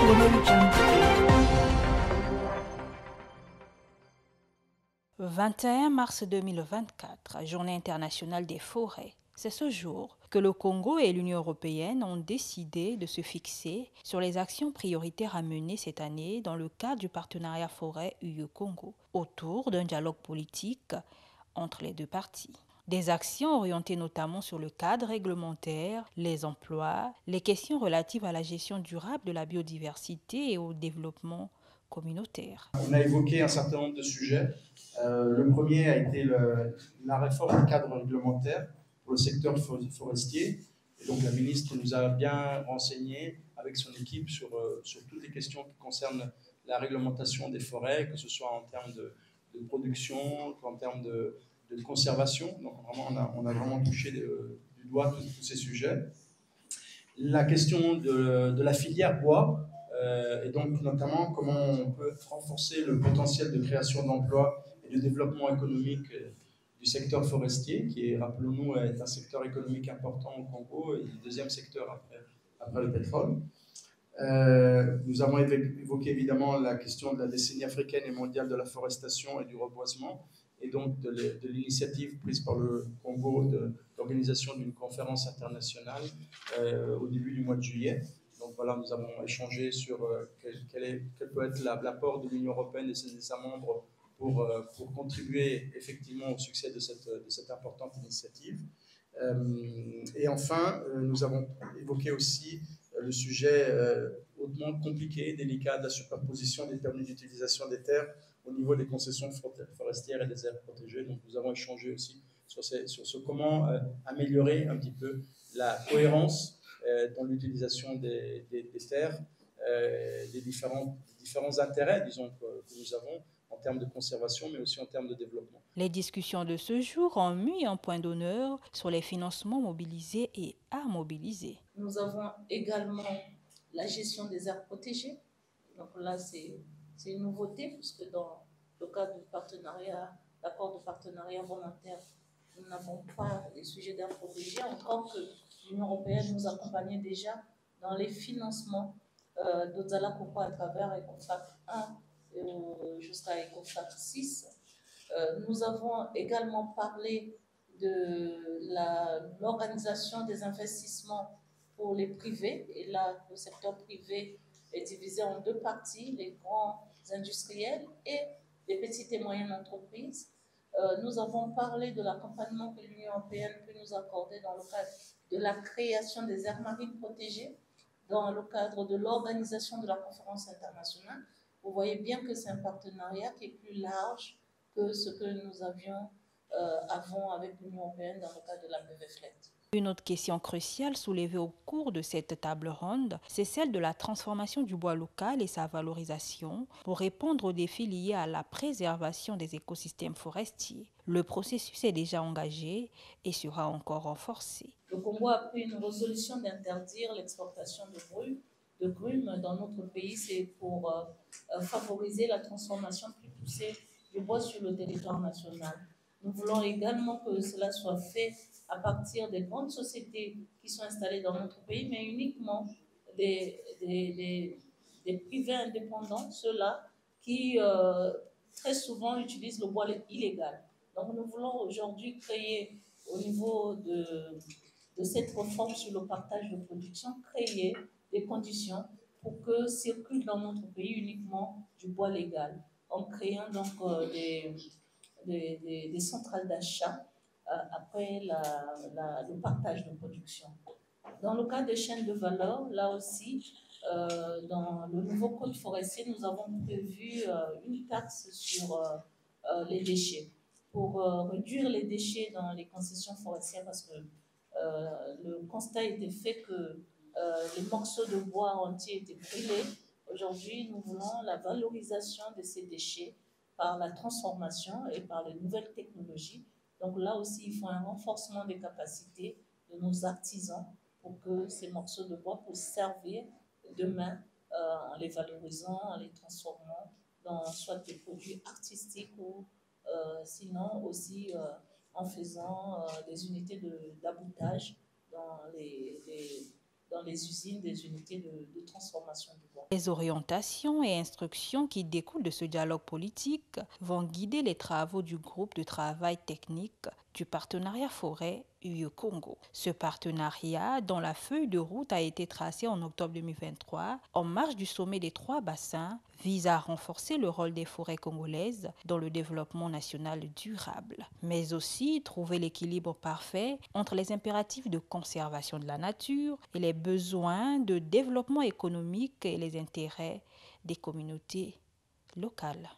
Le Jump. 21 mars 2024, Journée internationale des forêts. C'est ce jour que le Congo et l'Union européenne ont décidé de se fixer sur les actions prioritaires à mener cette année dans le cadre du partenariat forêt UE-Congo, autour d'un dialogue politique entre les deux parties. Des actions orientées notamment sur le cadre réglementaire, les emplois, les questions relatives à la gestion durable de la biodiversité et au développement communautaire. On a évoqué un certain nombre de sujets. Le premier a été la réforme du cadre réglementaire pour le secteur forestier. Et donc la ministre nous a bien renseigné avec son équipe sur toutes les questions qui concernent la réglementation des forêts, que ce soit en termes de production, qu'en termes de conservation. Donc vraiment, on a vraiment touché du doigt tous ces sujets. La question de la filière bois, et donc notamment comment on peut renforcer le potentiel de création d'emplois et de développement économique du secteur forestier, qui, rappelons-nous, est un secteur économique important au Congo et le deuxième secteur après le pétrole. Nous avons évoqué évidemment la question de la décennie africaine et mondiale de la forestation et du reboisement, et donc de l'initiative prise par le Congo de l'organisation d'une conférence internationale au début du mois de juillet. Donc voilà, nous avons échangé sur quel peut être l'apport de l'Union européenne et ses États membres pour contribuer effectivement au succès de cette importante initiative. Et enfin, nous avons évoqué aussi le sujet hautement compliqué et délicat de la superposition des permis d'utilisation des terres au niveau des concessions forestières et des aires protégées. Donc nous avons échangé aussi sur comment améliorer un petit peu la cohérence dans l'utilisation des terres, des différents intérêts, disons, que nous avons en termes de conservation, mais aussi en termes de développement. Les discussions de ce jour ont mis un point d'honneur sur les financements mobilisés et à mobiliser. Nous avons également la gestion des aires protégées. Donc là, c'est une nouveauté, puisque dans le cadre du partenariat, l'accord de partenariat volontaire, nous n'avons pas les sujets d'aires protégées, encore que l'Union européenne nous accompagnait déjà dans les financements d'Ozala Coco à travers ECOFAC 1 jusqu'à ECOFAC 6. Nous avons également parlé de l'organisation des investissements pour les privés. Et là, le secteur privé est divisé en deux parties, les grands industriels et les petites et moyennes entreprises. Nous avons parlé de l'accompagnement que l'Union européenne peut nous accorder dans le cadre de la création des aires marines protégées, dans le cadre de l'organisation de la conférence internationale. Vous voyez bien que c'est un partenariat qui est plus large que ce que nous avions avant avec l'Union européenne dans le cadre de la BVFLET. Une autre question cruciale soulevée au cours de cette table ronde, c'est celle de la transformation du bois local et sa valorisation pour répondre aux défis liés à la préservation des écosystèmes forestiers. Le processus est déjà engagé et sera encore renforcé. Le Congo a pris une résolution d'interdire l'exportation de grumes dans notre pays. C'est pour favoriser la transformation plus poussée du bois sur le territoire national. Nous voulons également que cela soit fait à partir des grandes sociétés qui sont installées dans notre pays, mais uniquement des privés indépendants, ceux-là qui très souvent utilisent le bois illégal. Donc nous voulons aujourd'hui créer au niveau de cette réforme sur le partage de production, créer des conditions pour que circule dans notre pays uniquement du bois légal, en créant donc des centrales d'achat après le partage de production. Dans le cas des chaînes de valeur, là aussi, dans le nouveau code forestier, nous avons prévu une taxe sur les déchets pour réduire les déchets dans les concessions forestières, parce que le constat était fait que les morceaux de bois entiers étaient brûlés. Aujourd'hui, nous voulons la valorisation de ces déchets par la transformation et par les nouvelles technologies. Donc là aussi, il faut un renforcement des capacités de nos artisans pour que ces morceaux de bois puissent servir demain en les valorisant, en les transformant dans soit des produits artistiques ou sinon aussi en faisant des unités d'aboutage dans dans les usines, des unités de transformation du bois. Les orientations et instructions qui découlent de ce dialogue politique vont guider les travaux du groupe de travail technique du partenariat forêt UE-Congo. Ce partenariat, dont la feuille de route a été tracée en octobre 2023, en marge du sommet des 3 bassins, vise à renforcer le rôle des forêts congolaises dans le développement national durable, mais aussi trouver l'équilibre parfait entre les impératifs de conservation de la nature et les besoins de développement économique et les intérêts des communautés locales.